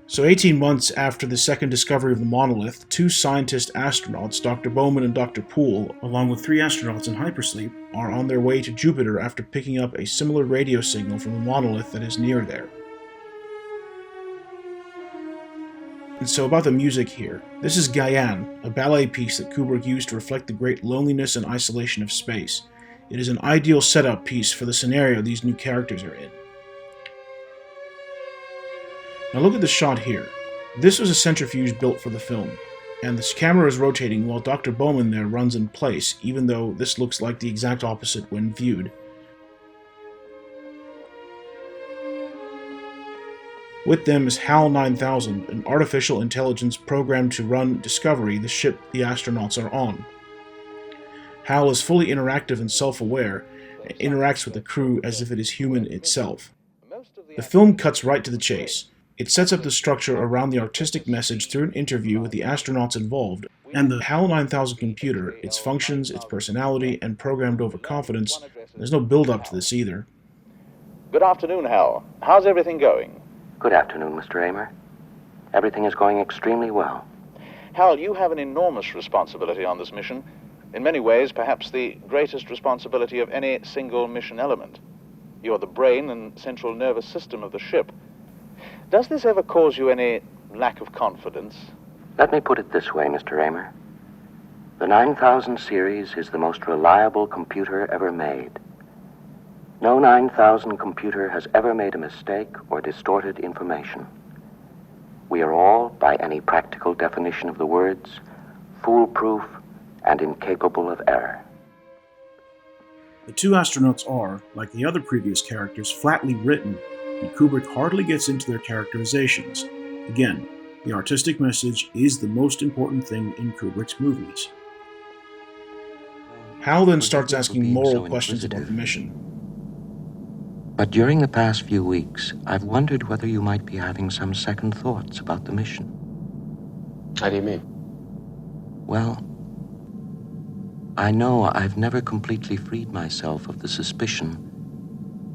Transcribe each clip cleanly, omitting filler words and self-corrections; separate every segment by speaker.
Speaker 1: So 18 months after the second discovery of the monolith, two scientist astronauts, Dr. Bowman and Dr. Poole, along with three astronauts in hypersleep, are on their way to Jupiter after picking up a similar radio signal from the monolith that is near there. And so about the music here. This is Gaian, a ballet piece that Kubrick used to reflect the great loneliness and isolation of space. It is an ideal setup piece for the scenario these new characters are in. Now look at the shot here. This was a centrifuge built for the film, and this camera is rotating while Dr. Bowman there runs in place, even though this looks like the exact opposite when viewed. With them is HAL 9000, an artificial intelligence programmed to run Discovery, the ship the astronauts are on. HAL is fully interactive and self-aware, and interacts with the crew as if it is human itself. The film cuts right to the chase. It sets up the structure around the artistic message through an interview with the astronauts involved, and the HAL 9000 computer, its functions, its personality, and programmed overconfidence. There's no build-up to this either.
Speaker 2: Good afternoon, Hal. How's everything going?
Speaker 3: Good afternoon, Mr. Amer. Everything is going extremely well.
Speaker 2: Hal, you have an enormous responsibility on this mission. In many ways, perhaps the greatest responsibility of any single mission element. You're the brain and central nervous system of the ship. Does this ever cause you any lack of confidence?
Speaker 3: Let me put it this way, Mr. Amer. The 9000 series is the most reliable computer ever made. No 9000 computer has ever made a mistake or distorted information. We are all, by any practical definition of the words, foolproof and incapable of error.
Speaker 1: The two astronauts are, like the other previous characters, flatly written, and Kubrick hardly gets into their characterizations. Again, the artistic message is the most important thing in Kubrick's movies. Hal then starts asking moral questions about the mission.
Speaker 3: But during the past few weeks, I've wondered whether you might be having some second thoughts about the mission.
Speaker 4: How do you mean?
Speaker 3: Well, I know I've never completely freed myself of the suspicion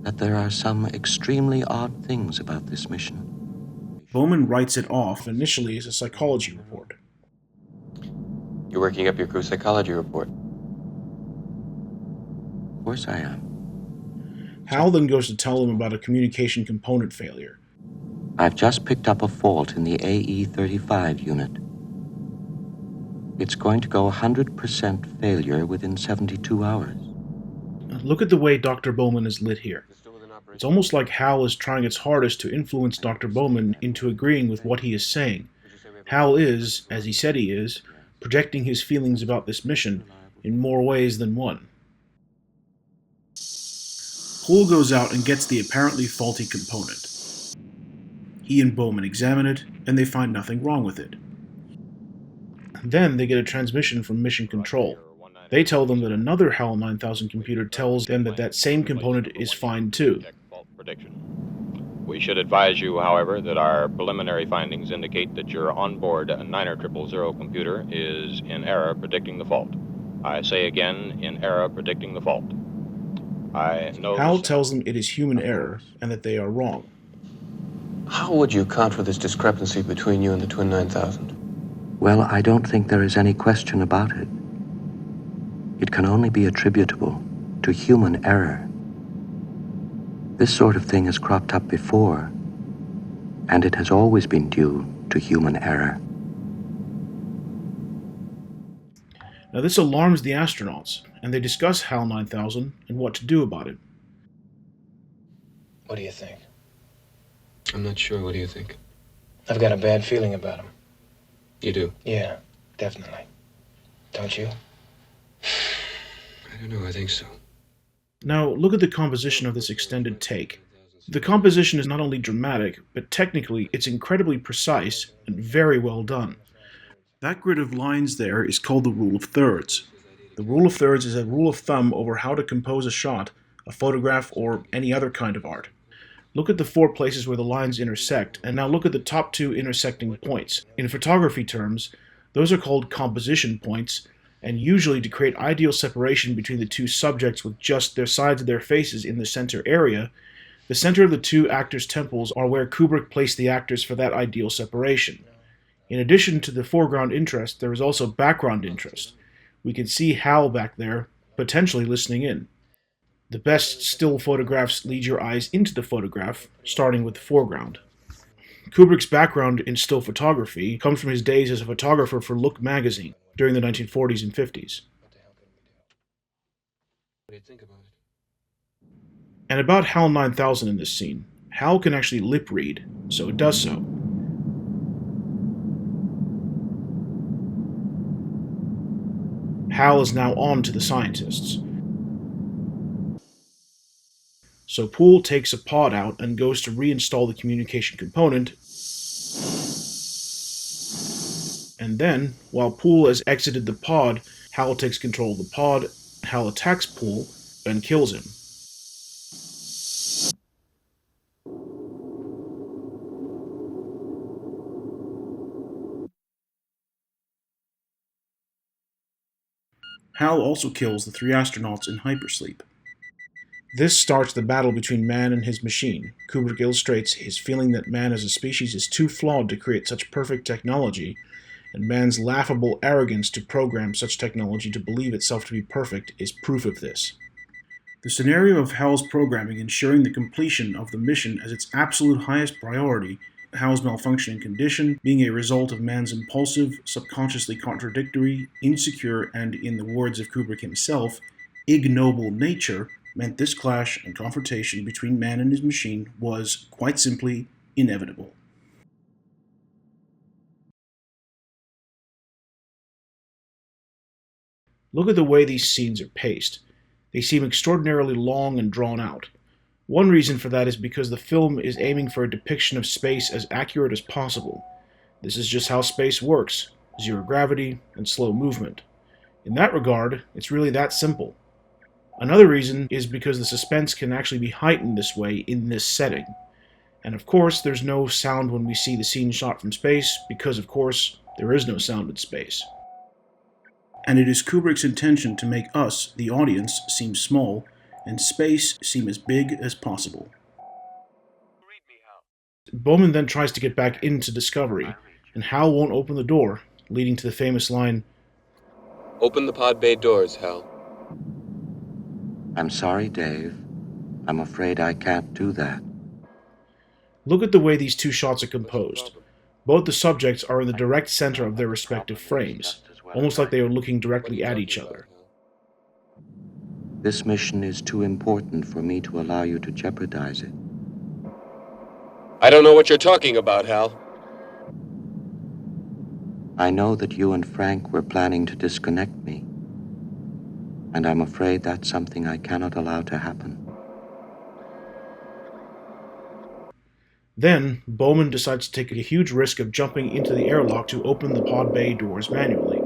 Speaker 3: that there are some extremely odd things about this mission.
Speaker 1: Bowman writes it off initially as a psychology report.
Speaker 4: You're working up your crew psychology report.
Speaker 3: Of course I am.
Speaker 1: Hal then goes to tell them about a communication component failure.
Speaker 3: I've just picked up a fault in the AE-35 unit. It's going to go 100% failure within 72 hours.
Speaker 1: Look at the way Dr. Bowman is lit here. It's almost like Hal is trying its hardest to influence Dr. Bowman into agreeing with what he is saying. Hal is, as he said he is, projecting his feelings about this mission in more ways than one. Poole goes out and gets the apparently faulty component. He and Bowman examine it, and they find nothing wrong with it. Then they get a transmission from Mission Control. They tell them that another HAL 9000 computer tells them that that same component is fine too.
Speaker 5: We should advise you, however, that our preliminary findings indicate that your onboard 90000 computer is in error predicting the fault. I say again, in error predicting the fault.
Speaker 1: Hal tells them it is human error and that they are wrong.
Speaker 4: How would you account for this discrepancy between you and the Twin 9000?
Speaker 3: Well, I don't think there is any question about it. It can only be attributable to human error. This sort of thing has cropped up before, and it has always been due to human error.
Speaker 1: Now this alarms the astronauts, and they discuss HAL 9000 and what to do about it.
Speaker 6: What do you think?
Speaker 4: I'm not sure. What do you think?
Speaker 6: I've got a bad feeling about him.
Speaker 4: You do?
Speaker 6: Yeah, definitely. Don't you?
Speaker 4: I don't know. I think so.
Speaker 1: Now look at the composition of this extended take. The composition is not only dramatic, but technically it's incredibly precise and very well done. That grid of lines there is called the rule of thirds. The rule of thirds is a rule of thumb over how to compose a shot, a photograph, or any other kind of art. Look at the four places where the lines intersect, and now look at the top two intersecting points. In photography terms, those are called composition points, and usually to create ideal separation between the two subjects with just their sides of their faces in the center area, The center of the two actors' temples are where Kubrick placed the actors for that ideal separation. In addition to the foreground interest, there is also background interest. We can see Hal back there, potentially listening in. The best still photographs lead your eyes into the photograph, starting with the foreground. Kubrick's background in still photography comes from his days as a photographer for Look magazine during the 1940s and 50s.
Speaker 4: What do you think about it?
Speaker 1: And about HAL 9000 in this scene, HAL can actually lip read, so it does so. HAL is now on to the scientists. So Poole takes a pod out and goes to reinstall the communication component, and then, while Poole has exited the pod, HAL takes control of the pod, HAL attacks Poole, and kills him. HAL also kills the three astronauts in hypersleep. This starts the battle between man and his machine. Kubrick illustrates his feeling that man as a species is too flawed to create such perfect technology, and man's laughable arrogance to program such technology to believe itself to be perfect is proof of this. The scenario of HAL's programming ensuring the completion of the mission as its absolute highest priority, HAL's malfunctioning condition being a result of man's impulsive, subconsciously contradictory, insecure, and, in the words of Kubrick himself, ignoble nature, meant this clash and confrontation between man and his machine was, quite simply, inevitable. Look at the way these scenes are paced. They seem extraordinarily long and drawn out. One reason for that is because the film is aiming for a depiction of space as accurate as possible. This is just how space works: zero gravity and slow movement. In that regard, it's really that simple. Another reason is because the suspense can actually be heightened this way in this setting. And of course, there's no sound when we see the scene shot from space, because of course, there is no sound in space. And it is Kubrick's intention to make us, the audience, seem small, and space seem as big as possible. Bowman then tries to get back into Discovery, and Hal won't open the door, leading to the famous line,
Speaker 4: Open the pod bay doors, Hal.
Speaker 3: I'm sorry, Dave. I'm afraid I can't do that.
Speaker 1: Look at the way these two shots are composed. Both the subjects are in the direct center of their respective frames, almost like they are looking directly at each other.
Speaker 3: This mission is too important for me to allow you to jeopardize it.
Speaker 4: I don't know what you're talking about, Hal.
Speaker 3: I know that you and Frank were planning to disconnect me, and I'm afraid that's something I cannot allow to happen.
Speaker 1: Then, Bowman decides to take a huge risk of jumping into the airlock to open the pod bay doors manually.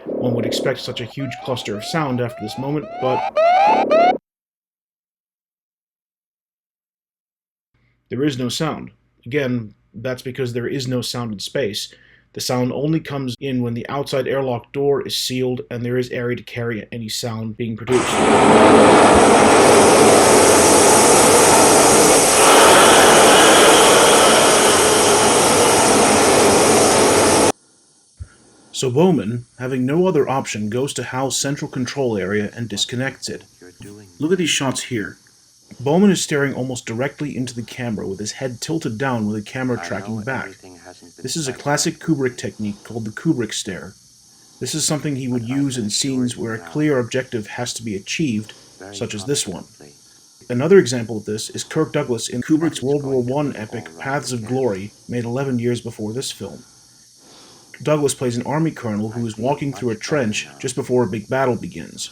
Speaker 1: One would expect such a huge cluster of sound after this moment, but there is no sound. Again, that's because there is no sound in space. The sound only comes in when the outside airlock door is sealed and there is area to carry any sound being produced. So Bowman, having no other option, goes to Hal's central control area and disconnects it. Look at these shots here. Bowman is staring almost directly into the camera with his head tilted down with the camera tracking back. This is a classic Kubrick technique called the Kubrick stare. This is something he would use in scenes where a clear objective has to be achieved, such as this one. Another example of this is Kirk Douglas in Kubrick's World War I epic Paths of Glory, made 11 years before this film. Douglas plays an army colonel who is walking through a trench just before a big battle begins.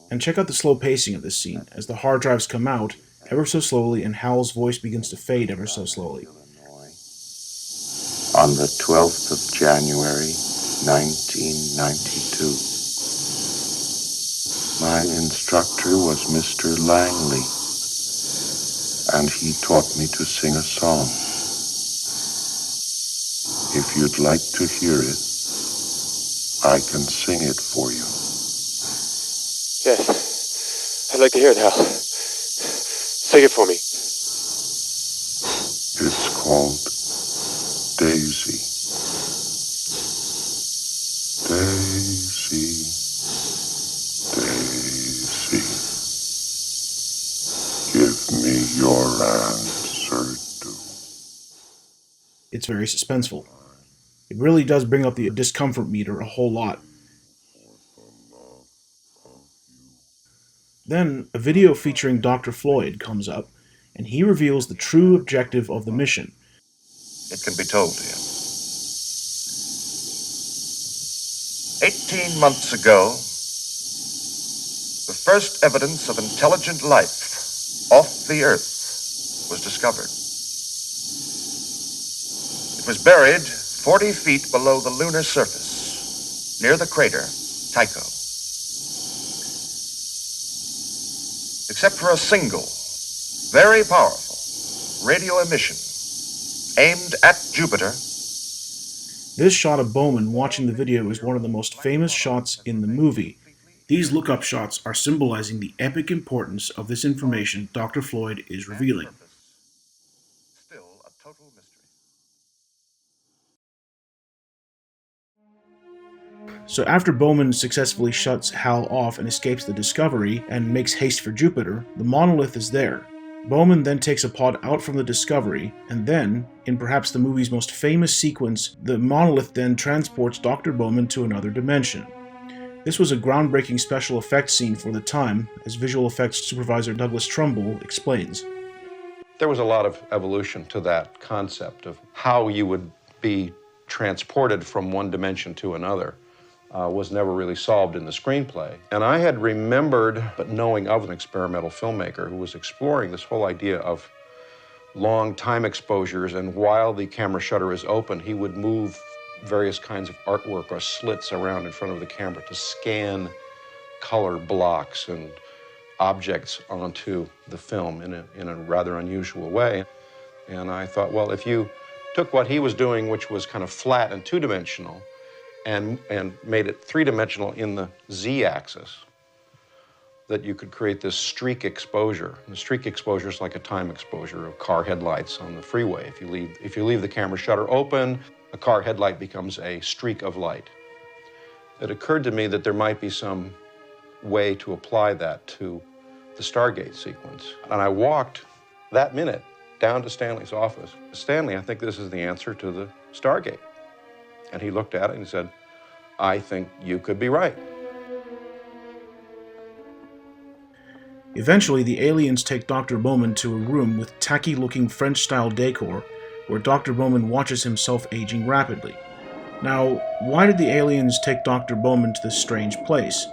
Speaker 1: And check out the slow pacing of this scene, as the hard drives come out ever so slowly and Hal's voice begins to fade ever so slowly.
Speaker 7: On the 12th of January, 1992. My instructor was Mr. Langley, and he taught me to sing a song. If you'd like to hear it, I can sing it for you.
Speaker 4: Yes, I'd like to hear it, Hal. Sing it for me.
Speaker 7: It's called Daisy. Daisy, Daisy, give me your answer too.
Speaker 1: It's very suspenseful. It really does bring up the discomfort meter a whole lot. Then, a video featuring Dr. Floyd comes up, and he reveals the true objective of the mission.
Speaker 8: It can be told to you. 18 months ago, the first evidence of intelligent life off the Earth was discovered. It was buried 40 feet below the lunar surface, near the crater Tycho. Except for a single, very powerful radio emission aimed at Jupiter.
Speaker 1: This shot of Bowman watching the video is one of the most famous shots in the movie. These look-up shots are symbolizing the epic importance of this information Dr. Floyd is revealing.
Speaker 8: Still a total mystery.
Speaker 1: So after Bowman successfully shuts Hal off and escapes the Discovery and makes haste for Jupiter, the monolith is there. Bowman then takes a pod out from the Discovery, and then, in perhaps the movie's most famous sequence, the monolith then transports Dr. Bowman to another dimension. This was a groundbreaking special effects scene for the time, as visual effects supervisor Douglas Trumbull explains.
Speaker 9: There was a lot of evolution to that concept of how you would be transported from one dimension to another. Was never really solved in the screenplay. And I had remembered, but knowing of an experimental filmmaker who was exploring this whole idea of long time exposures, and while the camera shutter is open, he would move various kinds of artwork or slits around in front of the camera to scan color blocks and objects onto the film in a rather unusual way. And I thought, well, if you took what he was doing, which was kind of flat and two-dimensional, and made it three-dimensional in the z-axis, that you could create this streak exposure. And the streak exposure is like a time exposure of car headlights on the freeway. If you leave the camera shutter open, a car headlight becomes a streak of light. It occurred to me that there might be some way to apply that to the Stargate sequence. And I walked that minute down to Stanley's office. Stanley, I think this is the answer to the Stargate. And he looked at it and he said, I think you could be right.
Speaker 1: Eventually, the aliens take Dr. Bowman to a room with tacky-looking French-style decor, where Dr. Bowman watches himself aging rapidly. Now, why did the aliens take Dr. Bowman to this strange place?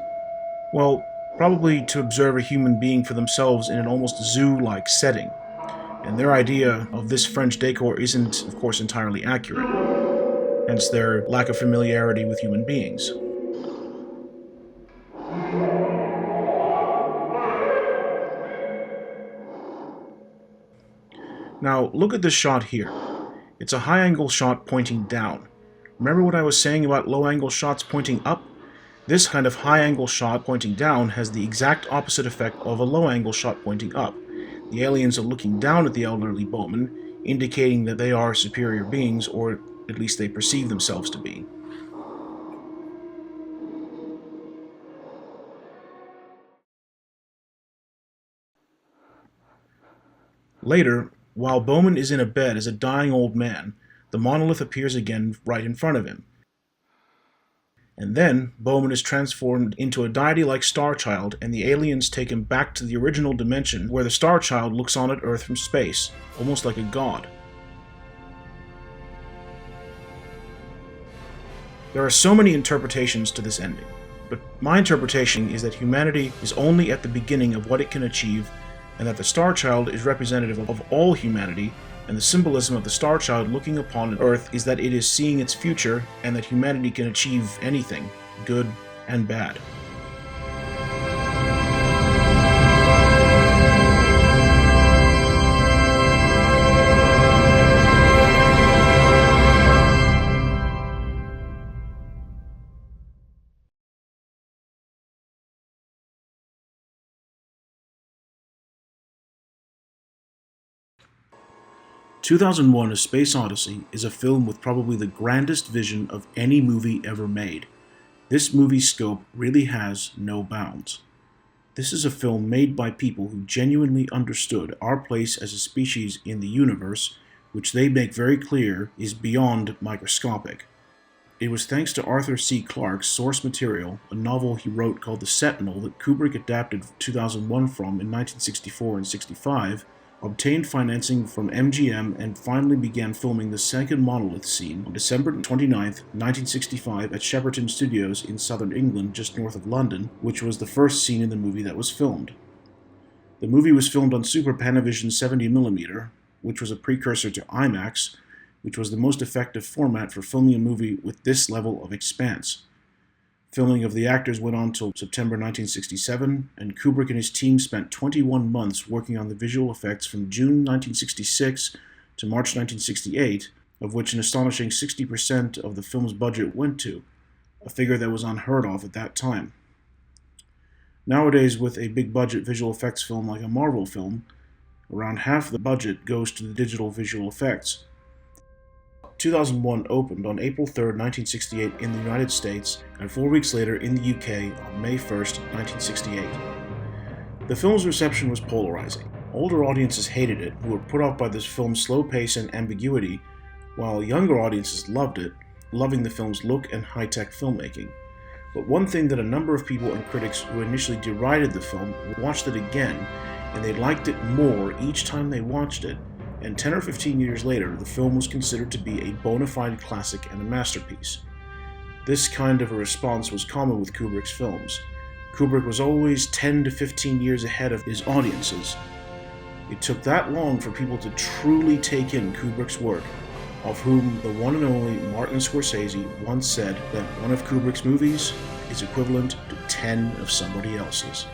Speaker 1: Well, probably to observe a human being for themselves in an almost zoo-like setting. And their idea of this French decor isn't, of course, entirely accurate. Hence their lack of familiarity with human beings. Now, look at this shot here. It's a high-angle shot pointing down. Remember what I was saying about low-angle shots pointing up? This kind of high-angle shot pointing down has the exact opposite effect of a low-angle shot pointing up. The aliens are looking down at the elderly Bowman, indicating that they are superior beings, or at least they perceive themselves to be. Later, while Bowman is in a bed as a dying old man, the monolith appears again right in front of him. And then, Bowman is transformed into a deity-like Star Child, and the aliens take him back to the original dimension where the Star Child looks on at Earth from space, almost like a god. There are so many interpretations to this ending, but my interpretation is that humanity is only at the beginning of what it can achieve, and that the Star Child is representative of all humanity, and the symbolism of the Star Child looking upon Earth is that it is seeing its future, and that humanity can achieve anything, good and bad. 2001: A Space Odyssey is a film with probably the grandest vision of any movie ever made. This movie's scope really has no bounds. This is a film made by people who genuinely understood our place as a species in the universe, which they make very clear is beyond microscopic. It was thanks to Arthur C. Clarke's source material, a novel he wrote called The Sentinel that Kubrick adapted 2001 from in 1964 and 65, obtained financing from MGM, and finally began filming the second monolith scene on December 29, 1965 at Shepperton Studios in southern England just north of London, which was the first scene in the movie that was filmed. The movie was filmed on Super Panavision 70mm, which was a precursor to IMAX, which was the most effective format for filming a movie with this level of expanse. Filming of the actors went on till September 1967, and Kubrick and his team spent 21 months working on the visual effects from June 1966 to March 1968, of which an astonishing 60% of the film's budget went to, a figure that was unheard of at that time. Nowadays, with a big-budget visual effects film like a Marvel film, around half the budget goes to the digital visual effects. 2001 opened on April 3, 1968 in the United States, and 4 weeks later in the UK on May 1, 1968. The film's reception was polarizing. Older audiences hated it, who were put off by this film's slow pace and ambiguity, while younger audiences loved it, loving the film's look and high-tech filmmaking. But one thing that a number of people and critics who initially derided the film watched it again, and they liked it more each time they watched it, and 10 or 15 years later, the film was considered to be a bona fide classic and a masterpiece. This kind of a response was common with Kubrick's films. Kubrick was always 10 to 15 years ahead of his audiences. It took that long for people to truly take in Kubrick's work, of whom the one and only Martin Scorsese once said that one of Kubrick's movies is equivalent to 10 of somebody else's.